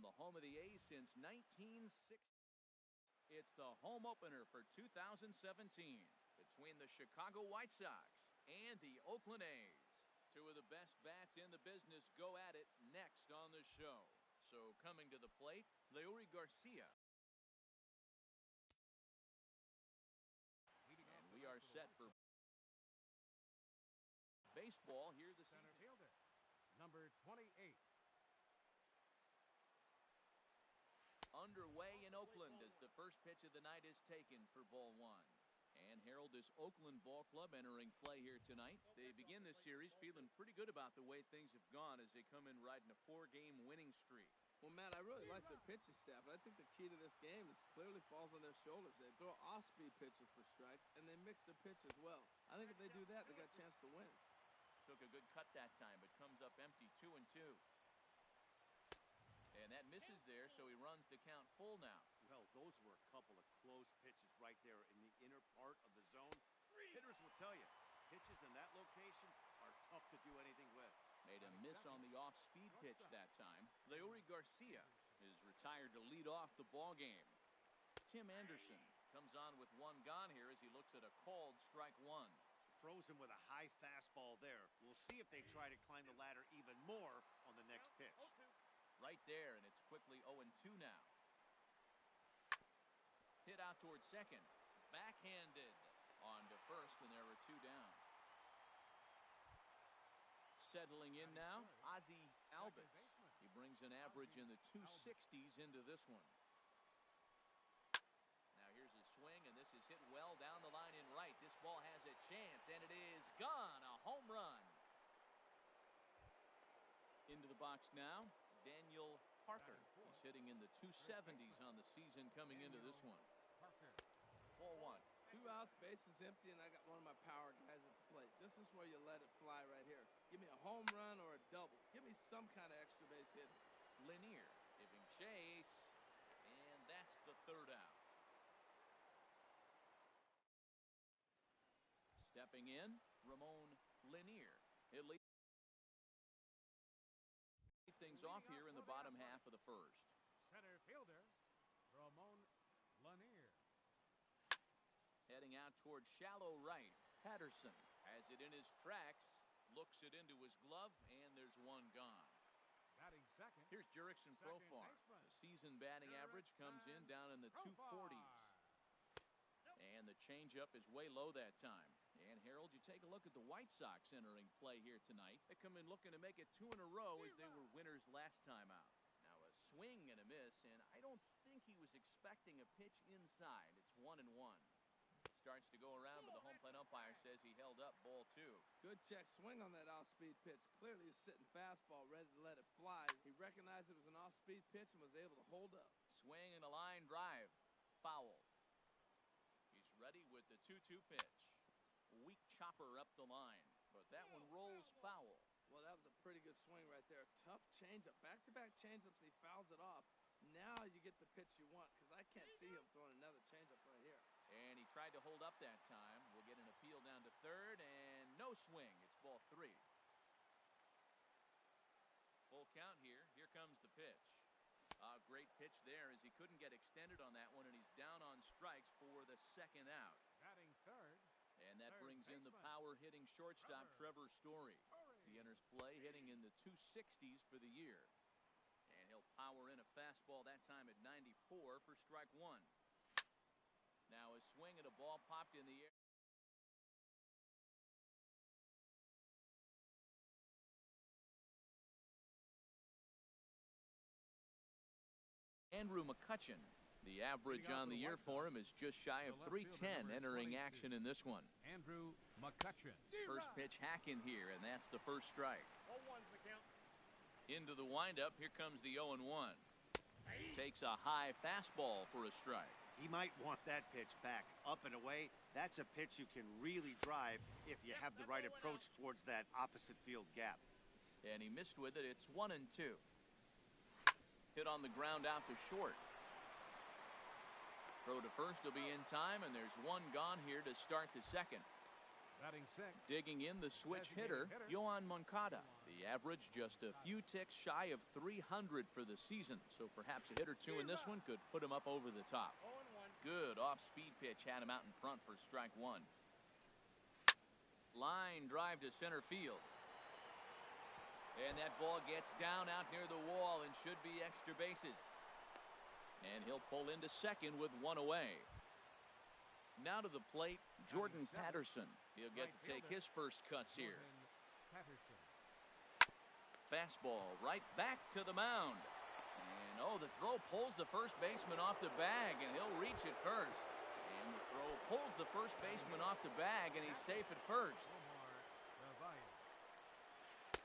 from the home of the A's since 1960. It's the home opener for 2017 between the Chicago White Sox and the Oakland A's. Two of the best bats in the business go at it next on the show. So coming to the plate, Leury Garcia. And we are set for baseball here this center evening. fielder, number 28. Underway in Oakland as the first pitch of the night is taken for ball one. And Harold, this Oakland ball club entering play here tonight. They begin this series feeling pretty good about the way things have gone as they come in riding a 4-game winning streak. Well, Matt, I really like their pitching staff, and I think the key to this game is clearly falls on their shoulders. They throw off-speed pitches for strikes, and they mix their pitch as well. I think if they do that, they got a chance to win. Took a good cut that time, but comes up empty, 2-2. And that misses there, so he runs the count full now. Well, those were a couple of close pitches right there in the inner part of the zone. Hitters will tell you, pitches in that location are tough to do anything with. Made a miss on the off-speed pitch that time. Leury Garcia is retired to lead off the ball game. Tim Anderson comes on with one gone here as he looks at a called strike one. Frozen with a high fastball there. We'll see if they try to climb the ladder even more on the next pitch. Right there, and it's quickly 0-2 now. Hit out towards second. Backhanded on to first, and there were two down. Settling in now, Ozzie Albies. He brings an average in the 260s into this one. Now here's a swing, and this is hit well down the line in right. This ball has a chance, and it is gone. A home run. Into the box now, Daniel Parker. He's hitting in the 270s on the season coming into this one. Ball one. 2 outs, bases empty, and I got one of my power guys at the plate. This is where you let it fly right here. Give me a home run or a double. Give me some kind of extra base hit. Lanier giving chase, and that's the third out. Stepping in, Ramon Lanier. He'll lead things off here in the bottom half of the first. Center fielder, Ramon Lanier. Heading out towards shallow right. Patterson has it in his tracks, looks it into his glove, and there's one gone. Batting second. Here's Jurickson Profar. The season batting average comes in down in the 240s. And the changeup is way low that time. And Harold, you take a look at the White Sox entering play here tonight. They come in looking to make it 2 in a row as they were winners last time out. Now a swing and a miss, and I don't think he was expecting a pitch inside. It's 1-1. Starts to go around, but the home plate umpire says he held up ball 2. Good check swing on that off-speed pitch. Clearly a sitting fastball ready to let it fly. He recognized it was an off-speed pitch and was able to hold up. Swing and a line drive. Foul. He's ready with the 2-2 pitch. Weak chopper up the line, but that one rolls foul. Well, that was a pretty good swing right there. Tough changeup. Back-to-back changeups, he fouls it off. Now you get the pitch you want, because I can't see him throwing another changeup right here. And he tried to hold up that time. We'll get an appeal down to third, and no swing. It's ball 3. Full count here. Here comes the pitch. Great pitch there as he couldn't get extended on that one, and he's down on strikes for the second out. Batting third. And that brings in the power-hitting shortstop, Trevor Story. He enters play hitting in the 260s for the year. And he'll power in a fastball that time at 94 for strike 1. Now a swing and a ball popped in the air. Andrew McCutchen. The average on the year for him is just shy of 310 entering action in this one. Andrew McCutchen. First pitch hacking here, and that's the first strike. 0-1's the count. Into the windup, here comes the 0-1. Takes a high fastball for a strike. He might want that pitch back, up and away. That's a pitch you can really drive if you have the right approach towards that opposite field gap. And he missed with it. It's 1-2. Hit on the ground out to short. Throw to first will be in time, and there's one gone here to start the second. Batting sixth. Digging in, the switch hitter, Yoan Moncada. The average just a few ticks shy of 300 for the season, so perhaps a hit or two in this one could put him up over the top. Good off-speed pitch had him out in front for strike one. Line drive to center field. And that ball gets down out near the wall and should be extra bases. And he'll pull into second with one away. Now to the plate, Jordan Patterson. He'll get to take his first cuts here. Fastball right back to the mound. And oh, the throw pulls the first baseman off the bag, and he'll reach it first. And the throw pulls the first baseman off the bag, and he's safe at first.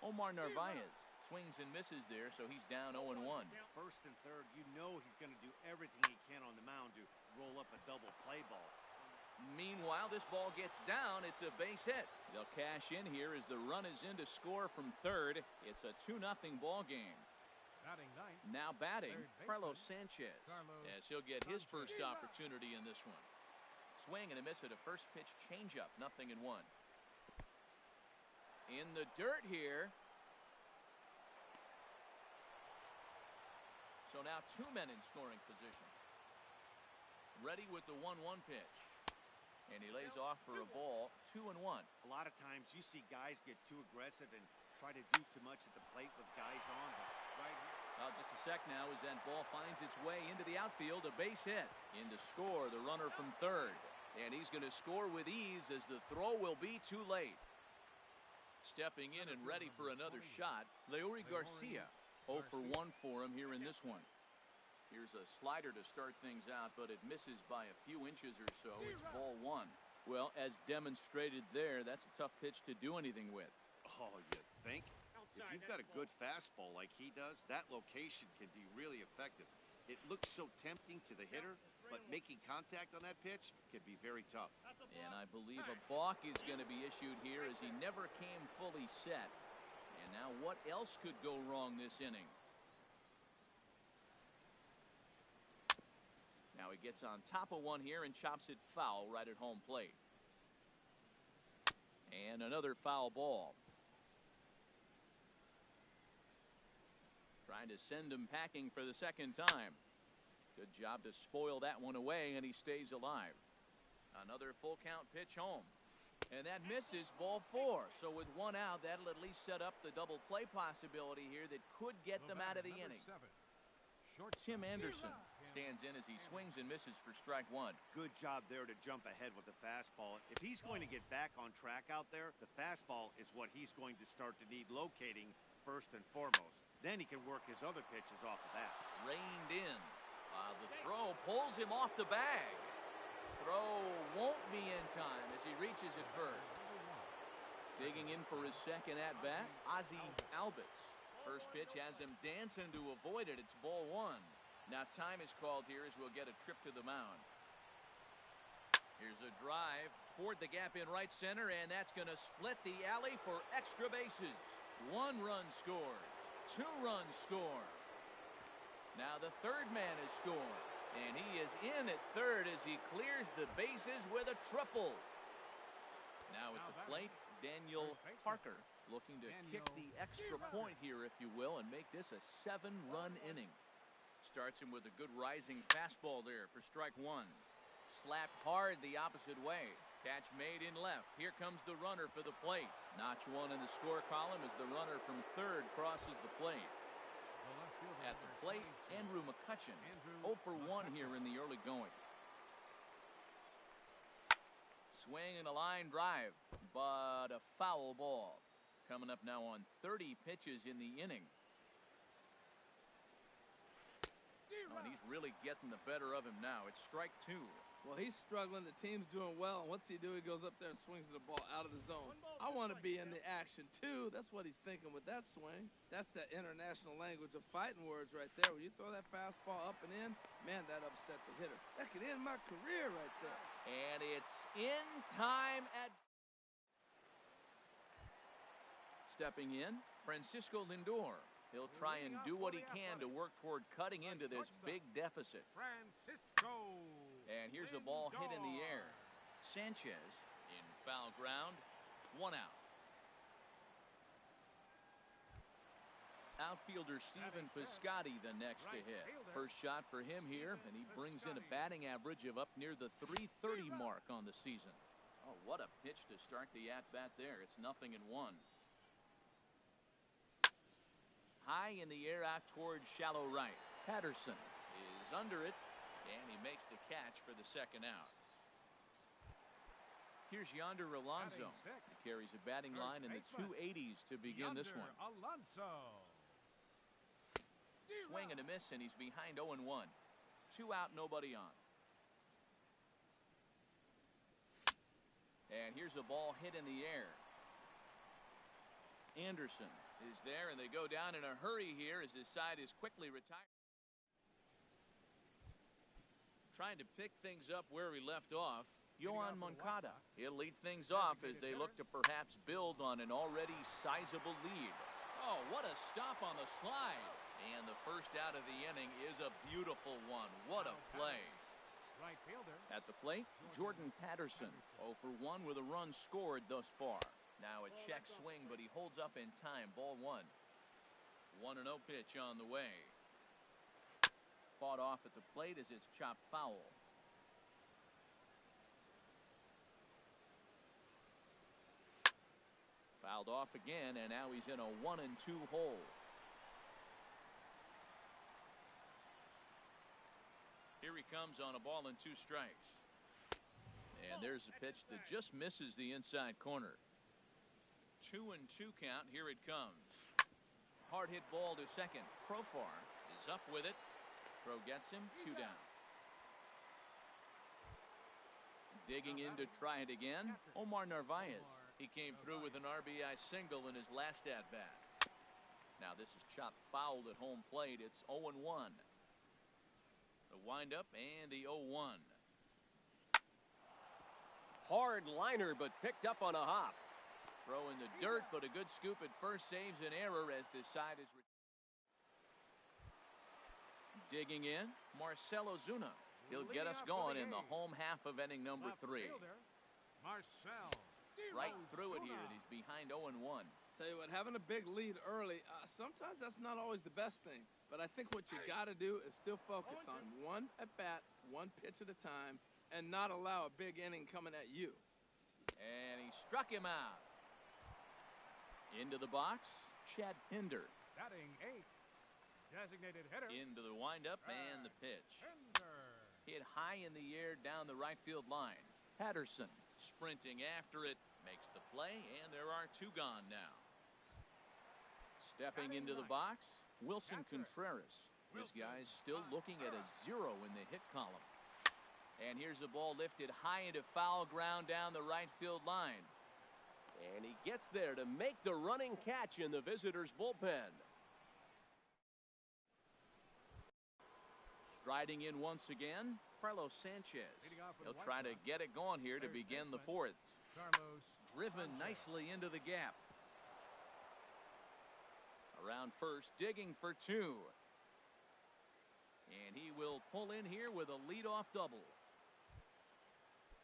Omar Narvaez swings and misses there, so he's down 0-1. First and third, you know he's going to do everything he can on the mound to roll up a double play ball. Meanwhile, this ball gets down. It's a base hit. They'll cash in here as the run is in to score from third. It's a 2-0 ball game. Batting ninth. Now batting, Carlos Carlos Sanchez, as he'll get his first opportunity in this one. Swing and a miss at a first pitch changeup, 0-1. In the dirt here. So now two men in scoring position. Ready with the 1-1 pitch. And he lays off for a ball, 2-1. A lot of times you see guys get too aggressive and try to do too much at the plate with guys on. But right here. Well, just a sec now as that ball finds its way into the outfield, a base hit. In to score, the runner from third. And he's going to score with ease as the throw will be too late. Stepping in and ready for another shot, Leury Garcia. 0 for 1 for him here in this one. Here's a slider to start things out, but it misses by a few inches or so. It's ball one. Well, as demonstrated there, that's a tough pitch to do anything with. Oh, you think? If you've got a good fastball like he does, that location can be really effective. It looks so tempting to the hitter, but making contact on that pitch can be very tough. And I believe a balk is going to be issued here as he never came fully set. And now what else could go wrong this inning? Now he gets on top of one here and chops it foul right at home plate. And another foul ball. Trying to send him packing for the second time. Good job to spoil that one away, and he stays alive. Another full count pitch home. And that misses, ball four. So with one out, that'll at least set up the double play possibility here that could get them out of the inning. Tim Anderson stands in as he swings and misses for strike one. Good job there to jump ahead with the fastball. If he's going to get back on track out there, the fastball is what he's going to start to need locating first and foremost. Then he can work his other pitches off of that. Reined in. The throw pulls him off the bag. Throw won't be in time as he reaches it first. Digging in for his second at-bat, Ozzie Albies. First pitch has him dancing to avoid it. It's ball one. Now time is called here as we'll get a trip to the mound. Here's a drive toward the gap in right center, and that's going to split the alley for extra bases. 1 run scores. 2 runs score. Now the third man has scored. And he is in at third as he clears the bases with a triple. Now at the plate, Daniel Parker looking to kick the extra point here, if you will, and make this a 7-run inning. Starts him with a good rising fastball there for strike one. Slapped hard the opposite way. Catch made in left. Here comes the runner for the plate. Notch one in the score column as the runner from third crosses the plate. At the plate, Andrew McCutchen, 0 for 1 here in the early going. Swing and a line drive, but a foul ball. Coming up now on 30 pitches in the inning. Oh, and he's really getting the better of him now. It's strike two. Well, he's struggling. The team's doing well. And what's he do? He goes up there and swings the ball out of the zone. I want to be in the action, too. That's what he's thinking with that swing. That's that international language of fighting words right there. When you throw that fastball up and in, man, that upsets a hitter. That could end my career right there. And it's in time at... Stepping in, Francisco Lindor. He'll try and do what he can to work toward cutting into this big deficit. Francisco. And here's a ball hit in the air. Sanchez in foul ground. 1 out. Outfielder Stephen Piscotty the next to hit. First shot for him here, and he brings in a batting average of up near the .330 mark on the season. Oh, what a pitch to start the at-bat there. It's 0-1. High in the air out towards shallow right. Patterson is under it, and he makes the catch for the second out. Here's Yonder Alonso. He carries a batting line in the 280s to begin this one. Alonso. Swing and a miss, and he's behind 0-1. 2 out, nobody on. And here's a ball hit in the air. Anderson is there, and they go down in a hurry here as his side is quickly retired. Trying to pick things up where we left off. Yoan Moncada. He'll lead things off as they look to perhaps build on an already sizable lead. Oh, what a stop on the slide. And the first out of the inning is a beautiful one. What a play. Right fielder. At the plate, Jordan Patterson. 0 for 1 with a run scored thus far. Now a check swing, but he holds up in time. Ball 1. 1-0 pitch on the way. Fought off at the plate as it's chopped foul. Fouled off again, and now he's in a 1-2 hole. Here he comes on a ball and 2 strikes. And there's a pitch that just misses the inside corner. 2-2 count. Here it comes. Hard hit ball to second. Profar is up with it. Throw gets him. 2 down. Digging in to try it again. Omar Narvaez. He came through with an RBI single in his last at bat. Now this is chopped fouled at home plate. It's 0-1. The windup and the 0-1. Hard liner, but picked up on a hop. Throw in the dirt, but a good scoop at first saves an error as this side is digging in. Marcell Ozuna. He'll get us going in the home half of inning number 3. Marcell. Right through it here, and he's behind 0-1. Tell you what, having a big lead early, sometimes that's not always the best thing. But I think what you got to do is still focus on one at bat, one pitch at a time, and not allow a big inning coming at you. And he struck him out. Into the box, Chad Pinder. Batting 8. Designated hitter. Into the windup and the pitch. Pinder. Hit high in the air down the right field line. Patterson sprinting after it, makes the play, and there are 2 gone now. Stepping into the box, Wilson Contreras. This guy's still looking at a 0 in the hit column. And here's a ball lifted high into foul ground down the right field line. And he gets there to make the running catch in the visitors' bullpen. Striding in once again, Carlos Sanchez. He'll try to get it going here to begin the 4th. Driven nicely into the gap. Around first, digging for 2. And he will pull in here with a leadoff double.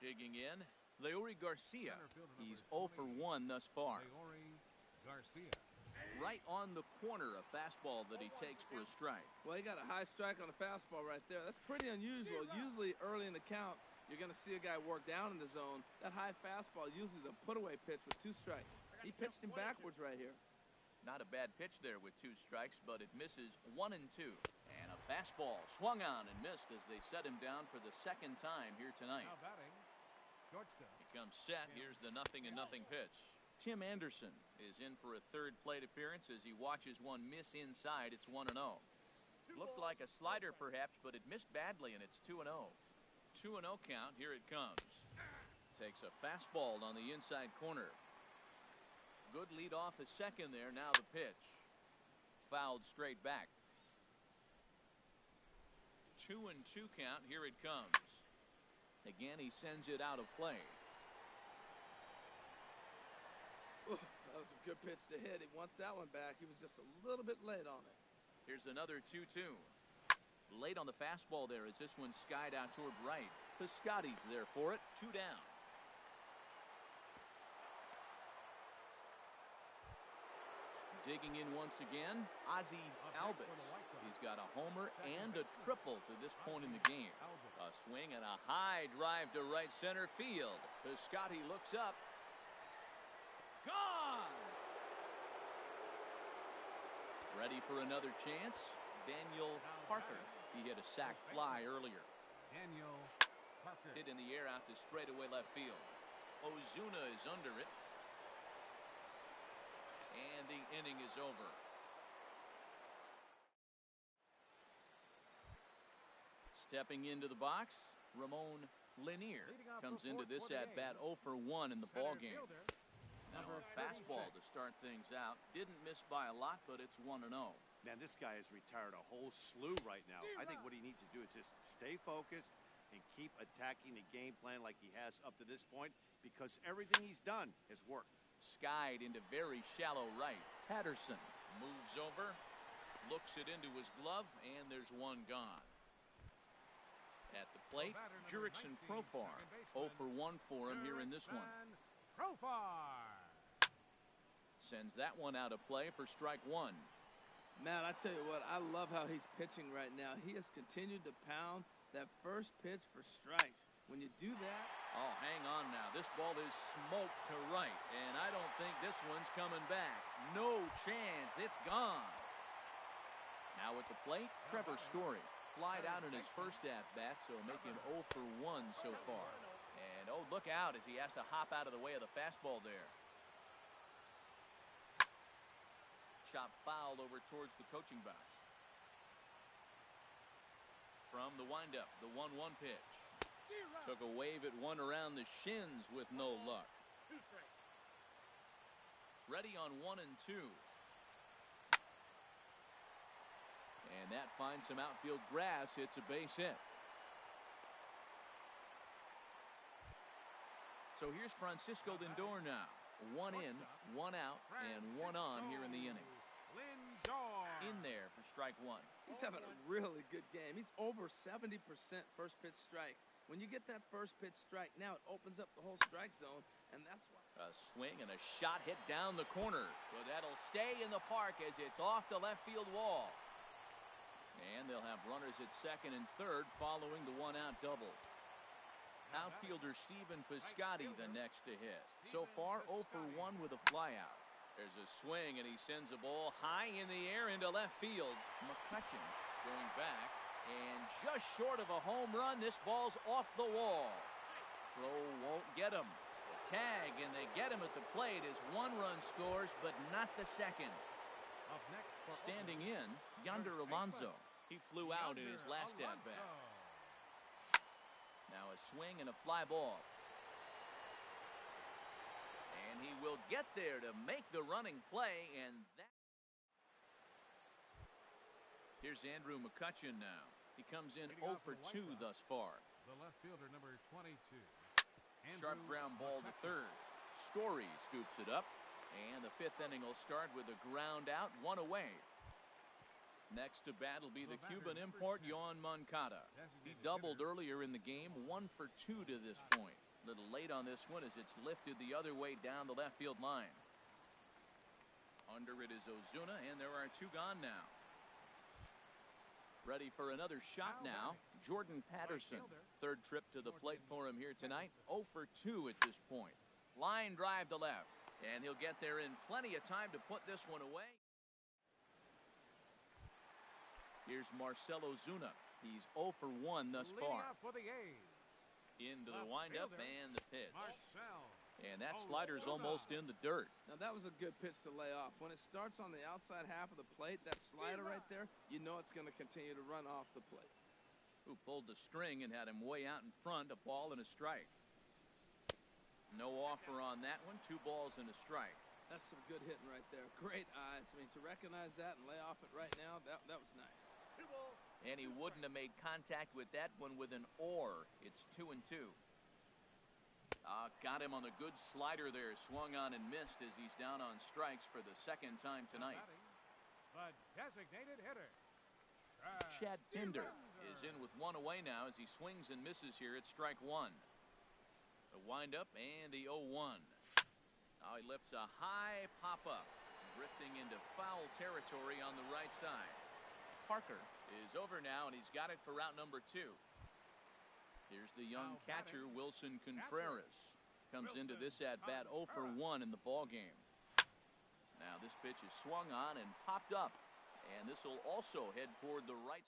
Digging in, Leury Garcia. He's 0 for 1 thus far. Leury Garcia. Right on the corner, a fastball that he takes for a strike. Well, he got a high strike on a fastball right there. That's pretty unusual. Usually early in the count, you're going to see a guy work down in the zone. That high fastball, usually the put-away pitch with 2 strikes. He pitched him backwards right here. Not a bad pitch there with 2 strikes, but it misses 1 and 2. And a fastball swung on and missed as they set him down for the 2nd time here tonight. Now batting, shortstop. He comes set. Here's the 0-0 pitch. Tim Anderson is in for a 3rd plate appearance as he watches one miss inside. It's 1-0. Looked like a slider perhaps, but it missed badly, and it's 2-0. 2-0 count. Here it comes. Takes a fastball on the inside corner. Good lead off a second there. Now the pitch. Fouled straight back. 2-2 count. Here it comes. Again, he sends it out of play. Ooh, that was a good pitch to hit. He wants that one back. He was just a little bit late on it. Here's another 2-2. Late on the fastball there as this one skied out toward right. Piscotty's there for it. 2 down. Digging in once again, Ozzie Albies. He's got a homer and a triple to this point in the game. A swing and a high drive to right center field. Piscotty looks up. Gone! Ready for another chance? Daniel Parker. He hit a sac fly earlier. Daniel Parker. Hit in the air out to straightaway left field. Ozuna is under it. And the inning is over. Stepping into the box, Ramon Lanier comes into this at-bat 0 for 1 in the ballgame. Now a fastball to start things out. Didn't miss by a lot, but it's 1-0. Man, this guy has retired a whole slew right now. I think what he needs to do is just stay focused and keep attacking the game plan like he has up to this point, because everything he's done has worked. Skied into very shallow right. Patterson moves over, looks it into his glove, and there's one gone. At the plate, Jurickson Profar. 0 for 1 for him here in this one. Profar Sends that one out of play for strike one. Matt, I tell you what, I love how he's pitching right now. He has continued to pound that first pitch for strikes. When you do that... Oh, hang on now. This ball is smoked to right, and I don't think this one's coming back. No chance. It's gone. Now at the plate, Trevor Story. Flied out in his first at-bat, so making 0 for 1 so far. And, oh, look out as he has to hop out of the way of the fastball there. Chop fouled over towards the coaching box. From the windup, the 1-1 pitch. Took a wave at one around the shins with no luck. Ready on 1 and 2. And that finds some outfield grass. It's a base hit. So here's Francisco Lindor now. 1 in, 1 out, and 1 on here in the inning. Lindor In there for strike one. He's having a really good game. He's over 70% first pitch strike. When you get that first pitch strike, now it opens up the whole strike zone, and that's why. A swing and a shot hit down the corner. But that'll stay in the park as it's off the left field wall. And they'll have runners at second and third following the 1-out double. Outfielder Stephen Piscotty the next to hit. So far 0 for 1 with a flyout. There's a swing and he sends a ball high in the air into left field. McCutchen going back and just short of a home run. This ball's off the wall. Throw won't get him. The tag and they get him at the plate as 1 run scores but not the second. up next for Standing in, Yonder Alonso. He flew out in his last at-bat. Now a swing and a fly ball. And he will get there to make the running play, and that... Here's Andrew McCutchen now. He comes in 0 for 2 thus far. The left fielder, number 22. Sharp ground ball to third. Story scoops it up, and the 5th inning will start with a ground out, 1 away. Next to bat will be the Cuban import, Yoan Moncada. He doubled earlier in the game, 1 for 2 to this point. A little late on this one as it's lifted the other way down the left field line. Under it is Ozuna, and there are 2 gone now. Ready for another shot now, Jordan Patterson. 3rd trip to the plate for him here tonight, 0 for 2 at this point. Line drive to left, and he'll get there in plenty of time to put this one away. Here's Marcell Ozuna. He's 0 for 1 thus far. For the A's. Into the windup and the pitch. Marcell. And that slider's almost in the dirt. Now, that was a good pitch to lay off. When it starts on the outside half of the plate, that slider right there, you know it's going to continue to run off the plate. Who pulled the string and had him way out in front, a ball and a strike. No offer on that one, 2 balls and a strike. That's some good hitting right there. Great eyes. I mean, to recognize that and lay off it right now, that was nice. And he wouldn't have made contact with that one with an or. It's 2 and 2. Got him on the good slider there. Swung on and missed as he's down on strikes for the 2nd time tonight. The designated hitter. Chad Pinder is in with 1 away now as he swings and misses here at strike 1. The windup and the 0-1. Now he lifts a high pop-up. drifting into foul territory on the right side. Parker is over now, and he's got it for route number 2. Here's the young catcher, Wilson Contreras. Comes into this at-bat 0 for 1 in the ballgame. Now this pitch is swung on and popped up. And this will also head toward the right.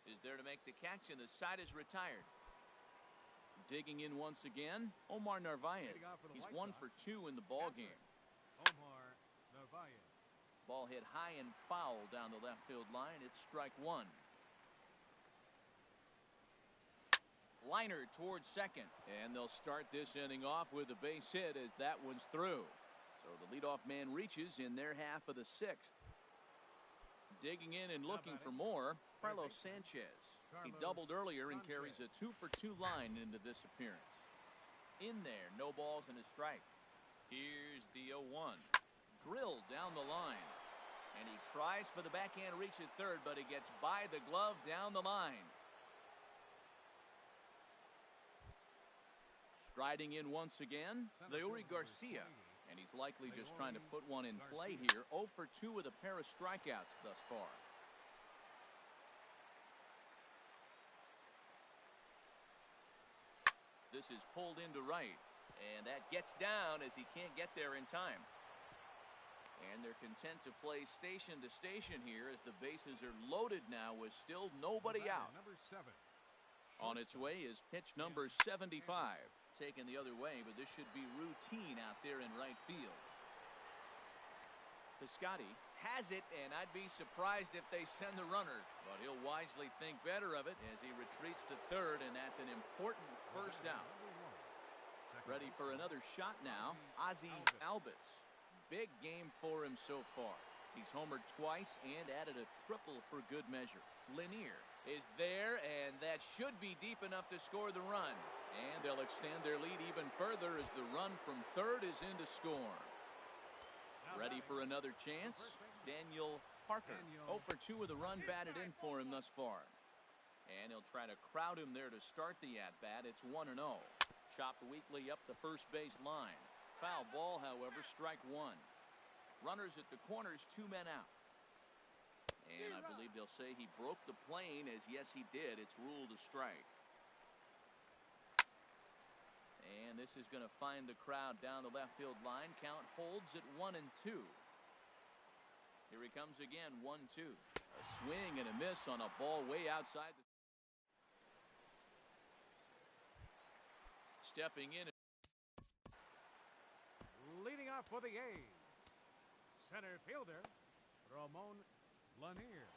Is there to make the catch, and the side is retired. Digging in once again, Omar Narvaez. He's 1 for 2 in the ballgame. Omar Narvaez. Ball hit high and foul down the left field line. It's strike 1. Liner towards second, and they'll start this inning off with a base hit as that one's through. So the leadoff man reaches in their half of the 6th. Digging in and looking for more, Carlos Sanchez. He doubled earlier and carries a 2 for 2 line into this appearance. In there, no balls and a strike. Here's the 0-1. Drilled down the line. And he tries for the backhand reach at third, but he gets by the glove down the line. Striding in once again, Leury Garcia. And he's likely just trying to put one in play here. 0 for 2 with a pair of strikeouts thus far. This is pulled into right. And that gets down as he can't get there in time. And they're content to play station to station here as the bases are loaded now with still nobody out. Number 7. On its way is pitch number 75. Taken the other way, but this should be routine out there in right field. Piscotty has it, and I'd be surprised if they send the runner, but he'll wisely think better of it as he retreats to third, and that's an important first out. Ready for another shot now, Ozzie Albies. Big game for him so far. He's homered twice and added a triple for good measure. Lanier is there, and that should be deep enough to score the run. And they'll extend their lead even further as the run from third is in to score. Ready for another chance? Daniel Parker. 0 for 2 with a run batted in for him thus far. And he'll try to crowd him there to start the at-bat. It's 1-0. Chopped weakly up the first base line. Foul ball, however, strike 1. Runners at the corners, 2 men out. And I believe they'll say he broke the plane, as yes he did. It's ruled a strike. And this is going to find the crowd down the left field line. Count holds at 1-2. Here he comes again, 1-2. A swing and a miss on a ball way outside. Stepping in. Leading off for the A's, center fielder Ramon Lanier.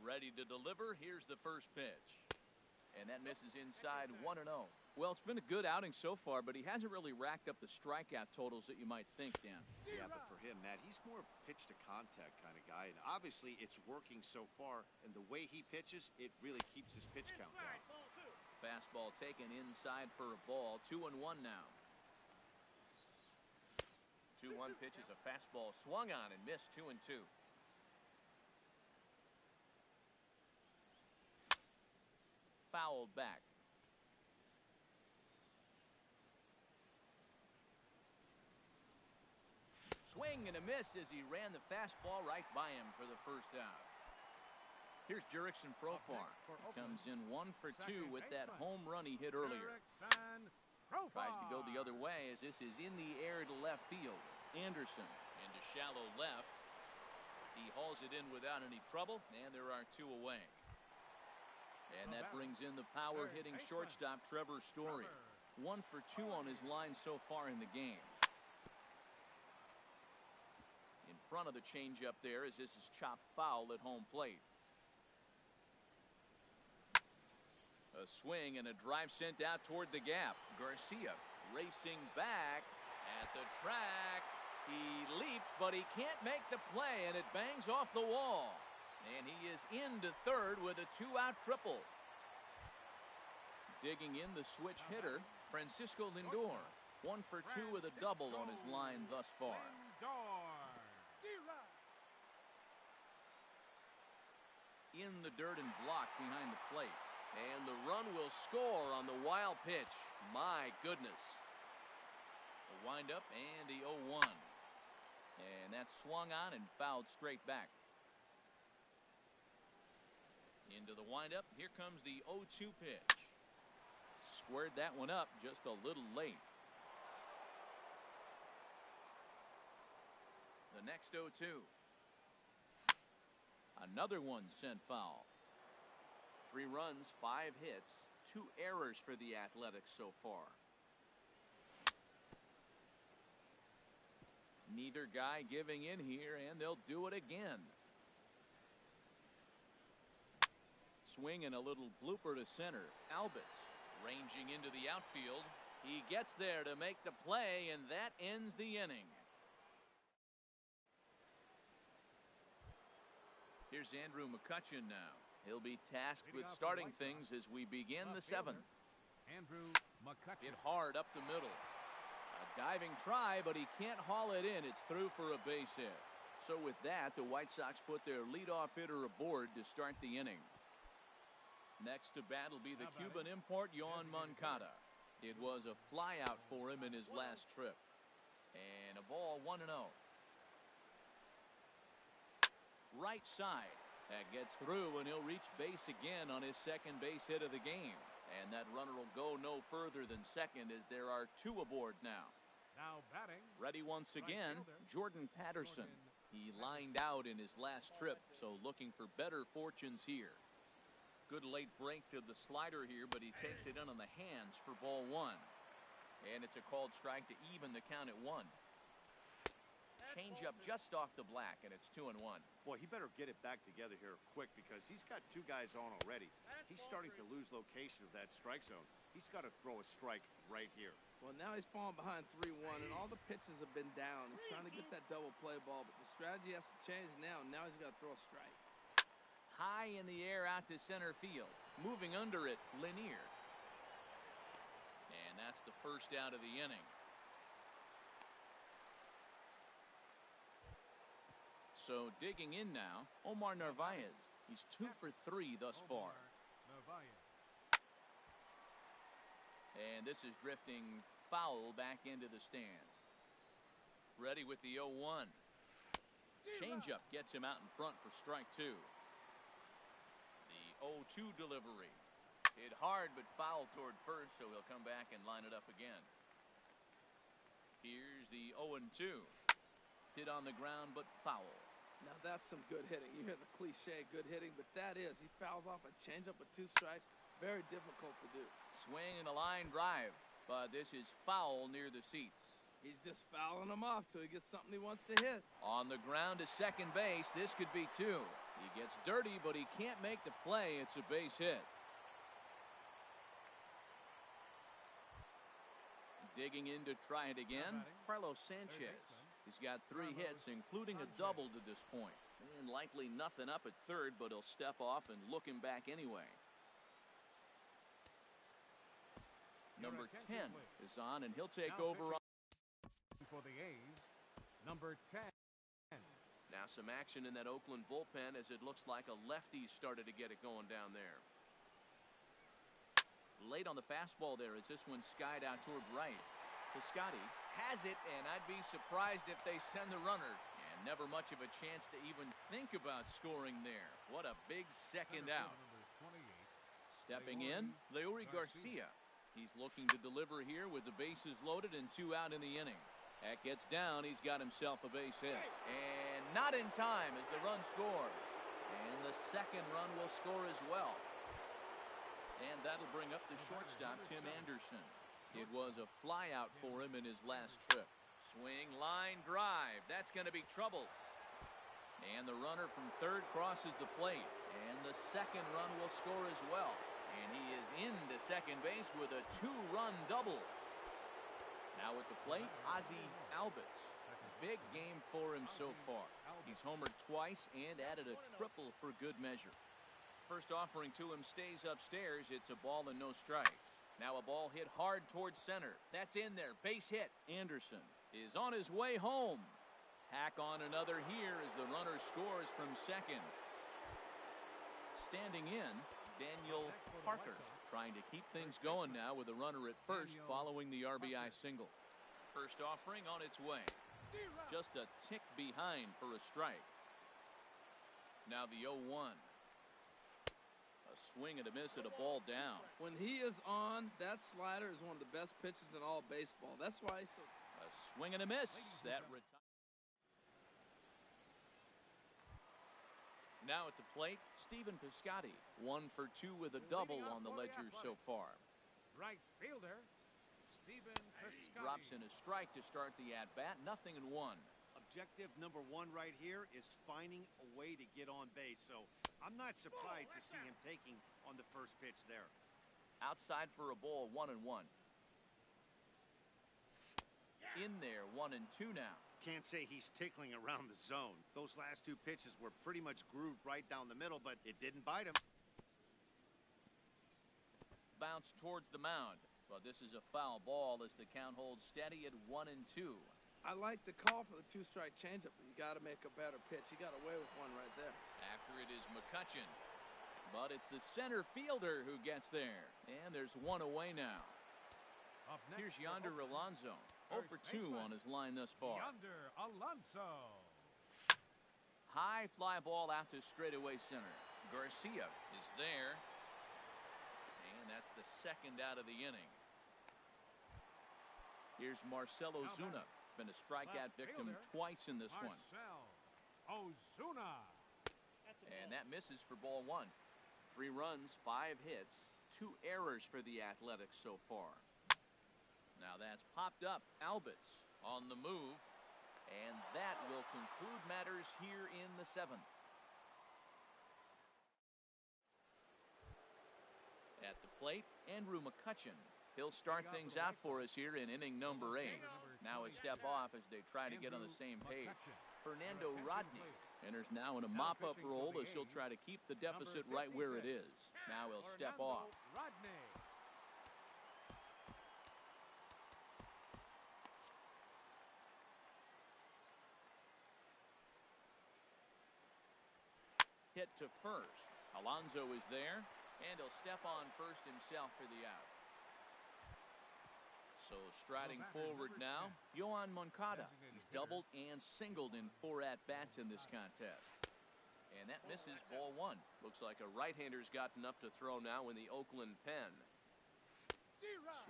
Ready to deliver. Here's the first pitch. And that misses inside, 1-0. Well, it's been a good outing so far, but he hasn't really racked up the strikeout totals that you might think, Dan. Yeah, but for him, Matt, he's more of a pitch-to-contact kind of guy. And obviously, it's working so far. And the way he pitches, it really keeps his pitch count down. Fastball taken inside for a ball. 2-1 now. 2-1 pitch is a fastball swung on and missed. 2-2. Fouled back. Swing and a miss as he ran the fastball right by him for the first out. Here's Jurickson Profar. Comes in 1 for 2 with that home run he hit earlier. Tries to go the other way as this is in the air to left field. Anderson into shallow left. He hauls it in without any trouble, and there are 2 away. And that brings in the power-hitting shortstop Trevor Story. 1 for 2 on his line so far in the game. In front of the changeup there as this is chopped foul at home plate. A swing and a drive sent out toward the gap. Garcia racing back at the track. He leaps, but he can't make the play, and it bangs off the wall. And he is into third with a 2-out triple. Digging in the switch hitter, Francisco Lindor. 1 for 2 with a double on his line thus far. In the dirt and blocked behind the plate. And the run will score on the wild pitch. My goodness. The windup and the 0-1. And that's swung on and fouled straight back. Into the windup. Here comes the 0-2 pitch. Squared that one up just a little late. The next 0-2. Another one sent foul. 3 runs, 5 hits, 2 errors for the Athletics so far. Neither guy giving in here, and they'll do it again. Swing and a little blooper to center. Albitz ranging into the outfield. He gets there to make the play, and that ends the inning. Here's Andrew McCutchen now. He'll be tasked with starting things as we begin the 7th. Andrew McCutchen. Hit hard up the middle. A diving try, but he can't haul it in. It's through for a base hit. So with that, the White Sox put their leadoff hitter aboard to start the inning. Next to bat will be the Cuban import, Yoan Moncada. It was a flyout for him in his last trip. And a ball 1-0. Right side. That gets through, and he'll reach base again on his second base hit of the game. And that runner will go no further than second as there are 2 aboard now. Now batting. Ready once again, Jordan Patterson. He lined out in his last trip, so looking for better fortunes here. Good late break to the slider here, but he takes it in on the hands for ball 1. And it's a called strike to even the count at 1. Changeup just off the black, and it's 2-1. Boy, he better get it back together here quick because he's got 2 guys on already. He's starting to lose location of that strike zone. He's got to throw a strike right here. Well, now he's falling behind 3-1, and all the pitches have been down. He's trying to get that double play ball, but the strategy has to change now. Now he's got to throw a strike. High in the air out to center field. Moving under it, Lanier. And that's the first out of the inning. So digging in now, Omar Narvaez. He's 2 for 3 thus far. And this is drifting foul back into the stands. Ready with the 0-1. Changeup gets him out in front for strike 2. The 0-2 delivery. Hit hard but foul toward first, so he'll come back and line it up again. Here's the 0-2. Hit on the ground but foul. Now that's some good hitting. You hear the cliche good hitting, but that is. He fouls off a changeup with 2 strikes. Very difficult to do. Swing and a line drive, but this is foul near the seats. He's just fouling them off till he gets something he wants to hit. On the ground to second base, this could be 2. He gets dirty, but he can't make the play. It's a base hit. Digging in to try it again, Carlos Sanchez. He's got 3 hits, including a double to this point. And likely nothing up at third, but he'll step off and look him back anyway. Number 10 is on, and he'll take over on. For the A's, number 10. Now some action in that Oakland bullpen as it looks like a lefty started to get it going down there. Late on the fastball there as this one skied out toward right. Piscotty has it, and I'd be surprised if they send the runner. And never much of a chance to even think about scoring there. What a big second out. Stepping in, Leury Garcia. He's looking to deliver here with the bases loaded and 2 out in the inning. That gets down. He's got himself a base hit. And not in time as the run scores. And the second run will score as well. And that'll bring up the shortstop, Tim Anderson. It was a flyout for him in his last trip. Swing, line, drive. That's going to be trouble. And the runner from third crosses the plate. And the second run will score as well. And he is into second base with a 2-run double. Now at the plate, Ozzie Albitz. Big game for him so far. He's homered twice and added a triple for good measure. First offering to him stays upstairs. It's a ball and no strikes. Now a ball hit hard towards center. That's in there. Base hit. Anderson is on his way home. Tack on another here as the runner scores from second. Standing in, Daniel Parker trying to keep things going now with a runner at first following the RBI single. First offering on its way. Just a tick behind for a strike. Now the 0-1. A swing and a miss at a ball down. When he is on, that slider is one of the best pitches in all baseball. That's why he's so... A swing and a miss. That Now at the plate, Stephen Piscotty. 1 for 2 with a double on the ledger so far. Right fielder, Stephen Piscotty. Drops in a strike to start the at-bat. 0-1. Objective number 1 right here is finding a way to get on base. So I'm not surprised to see him taking on the first pitch there. Outside for a ball, 1-1. In there, 1-2 now. Can't say he's tickling around the zone. Those last 2 pitches were pretty much grooved right down the middle, but it didn't bite him. Bounce towards the mound. But this is a foul ball as the count holds steady at 1-2. I like the call for the 2-strike changeup, but you got to make a better pitch. He got away with one right there. After it is McCutchen. But it's the center fielder who gets there. And there's 1 away now. Here's Yonder Alonso. 0 for 2 on his line thus far. Yonder Alonso. High fly ball out to straightaway center. Garcia is there. And that's the second out of the inning. Here's Marcell Ozuna. Been a strikeout victim twice in this one. Ozuna. And that misses for ball 1. 3 runs, 5 hits, 2 errors for the Athletics so far. Now that's popped up. Albitz on the move. And that will conclude matters here in the 7th. At the plate, Andrew McCutchen. He'll start things out for us here in inning number 8. Now a step off as they try to get on the same page. Fernando Rodney enters now in a mop-up role as he'll try to keep the deficit right where it is. Now he'll step off. Hit to first. Alonso is there, and he'll step on first himself for the out. So striding forward now, Yoan Moncada. He's doubled and singled in 4 at-bats in this contest. And that misses ball 1. Looks like a right-hander's gotten up to throw now in the Oakland pen.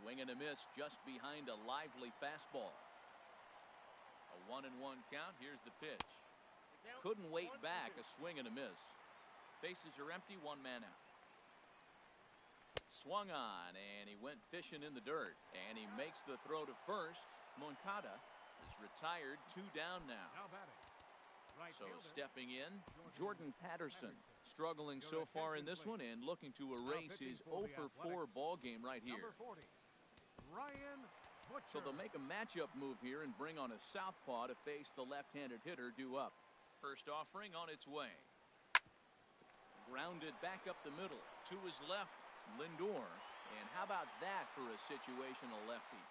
Swing and a miss just behind a lively fastball. A 1-1 count. Here's the pitch. Couldn't wait back. A swing and a miss. Bases are empty. 1 man out. Swung on, and he went fishing in the dirt. And he makes the throw to first. Moncada is retired. 2 down now. So stepping in, Jordan Patterson. Struggling so far in this one and looking to erase his 0 for 4 ball game right here. So they'll make a matchup move here and bring on a southpaw to face the left-handed hitter due up. First offering on its way. Grounded back up the middle. To his left, Lindor. And how about that for a situational lefty?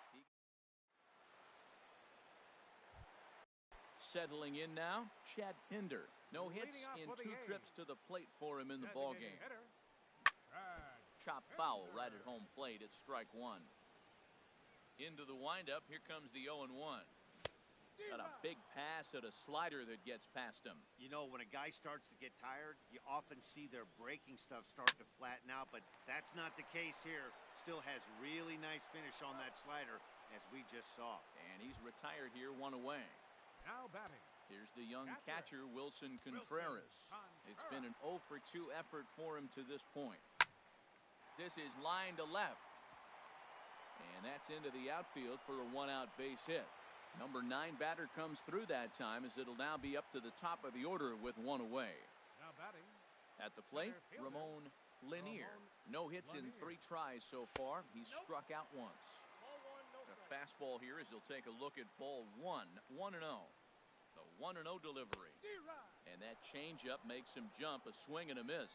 Settling in now, Chad Pinder. No hits in 2 trips to the plate for him in the ballgame. Chop foul right at home plate at strike 1. Into the windup, here comes the 0-1. Got a big pass at a slider that gets past him. You know, when a guy starts to get tired, you often see their breaking stuff start to flatten out, but that's not the case here. Still has really nice finish on that slider, as we just saw. And he's retired here, 1 away. Now batting. Here's the young catcher, Wilson Contreras. It's been an 0 for 2 effort for him to this point. This is line to left. And that's into the outfield for a 1-out base hit. Number 9 batter comes through that time as it'll now be up to the top of the order with 1 away. Now batting. At the plate, Ramon Lanier. No hits in 3 tries so far. He's struck out once. A fastball here as he'll take a look at ball 1. 1-0. The 1-0 delivery. And that changeup makes him jump. A swing and a miss.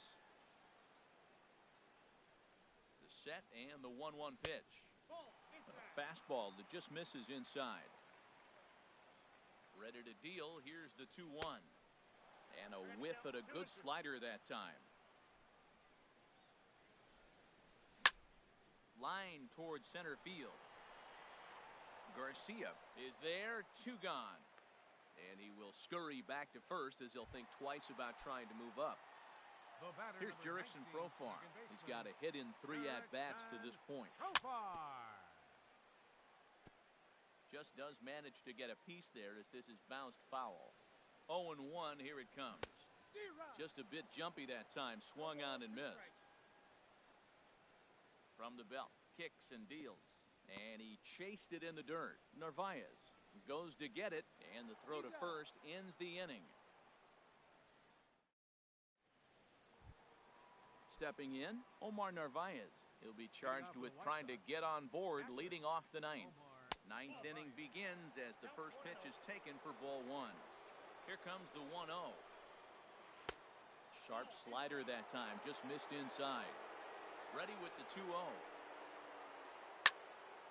The set and the 1-1 pitch. A fastball that just misses inside. Ready to deal. Here's the 2-1. And a whiff at a good slider that time. line towards center field. Garcia is there, 2 gone. And he will scurry back to first as he'll think twice about trying to move up. Here's Jurickson Profar. He's got a hit in 3 at-bats to this point. Just does manage to get a piece there as this is bounced foul. 0-1, here it comes. Just a bit jumpy that time, swung on and missed. From the belt, kicks and deals. And he chased it in the dirt. Narvaez goes to get it, and the throw to first ends the inning. Stepping in, Omar Narvaez. He'll be charged with trying to get on board leading off the ninth. Ninth inning begins as the first pitch is taken for ball 1. Here comes the 1-0. Sharp slider that time, just missed inside. Ready with the 2-0.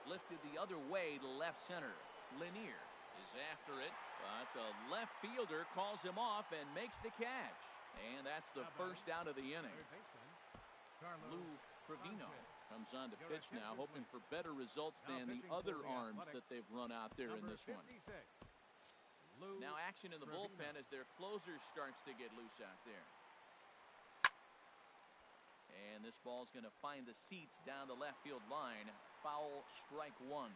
Lifted the other way to left center. Lanier is after it, but the left fielder calls him off and makes the catch. And that's the first out of the inning. Lou Trevino comes on to pitch now, hoping for better results than the other arms that they've run out there in this one. Now action in the bullpen as their closer starts to get loose out there. And this ball's going to find the seats down the left field line. Foul, strike 1.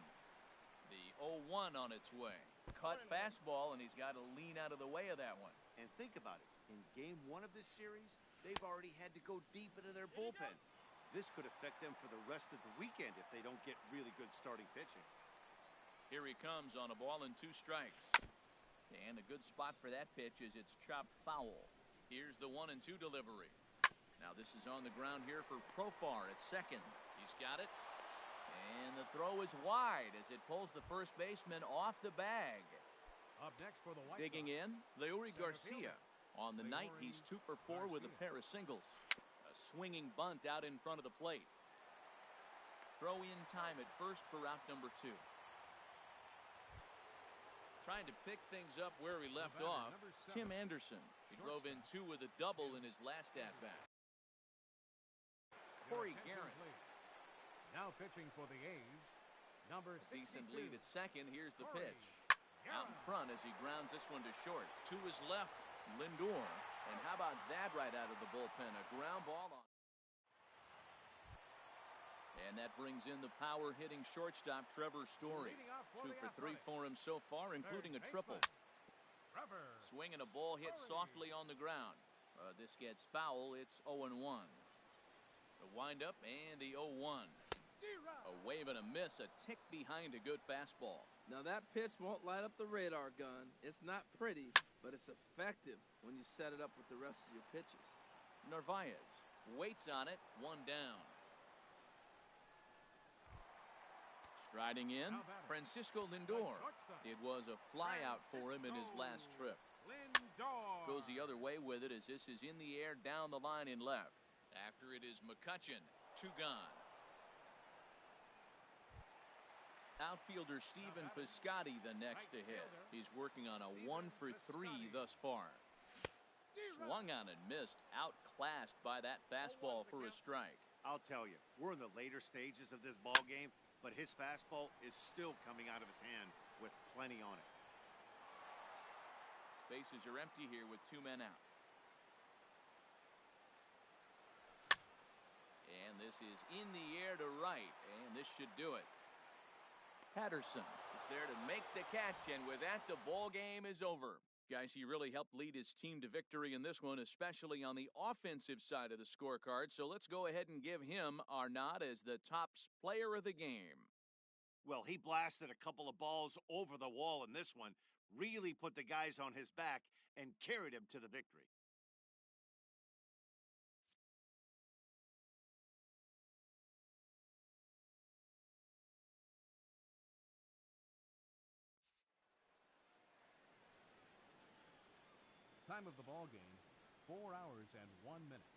The 0-1 on its way. Cut fastball, and he's got to lean out of the way of that one. And think about it. In game 1 of this series, they've already had to go deep into their bullpen. This could affect them for the rest of the weekend if they don't get really good starting pitching. Here he comes on a ball and 2 strikes. And a good spot for that pitch is it's chopped foul. Here's the 1-2 delivery. Now this is on the ground here for Profar at second. He's got it. And the throw is wide as it pulls the first baseman off the bag. Up next for the White Digging Sox, in, Leury Garcia. On the night, Leury he's 2 for 4 with a pair of singles. A swinging bunt out in front of the plate. Throw in time at first for out number 2. Trying to pick things up where he left off, Tim Anderson. He drove in 2 with a double in his last at-bat. Corey Garrett. Now pitching for the A's, number 62. Decent lead at second. Here's the pitch. Out in front as he grounds this one to short. To his left, Lindor. And how about that right out of the bullpen? A ground ball on. And that brings in the power-hitting shortstop, Trevor Story. 2 for 3 for him so far, including a triple. Swinging a ball hit softly on the ground. This gets foul. It's 0-1. The windup and the 0-1. A wave and a miss, a tick behind a good fastball. Now that pitch won't light up the radar gun. It's not pretty, but it's effective when you set it up with the rest of your pitches. Narvaez waits on it, 1 down. Striding in, Francisco Lindor. It was a flyout for him in his last trip. Goes the other way with it as this is in the air down the line in left. After it is McCutchen, 2 gone. Outfielder Stephen Piscotty the next to hit. He's working on a 1 for 3 thus far. Swung on and missed, outclassed by that fastball for a strike. I'll tell you, we're in the later stages of this ball game, but his fastball is still coming out of his hand with plenty on it. Bases are empty here with 2 men out. And this is in the air to right, and this should do it. Patterson is there to make the catch, and with that, the ball game is over. Guys, he really helped lead his team to victory in this one, especially on the offensive side of the scorecard. So let's go ahead and give him our nod as the top player of the game. Well, he blasted a couple of balls over the wall in this one, really put the guys on his back, and carried him to the victory. Time of the ball game, 4 hours and 1 minute.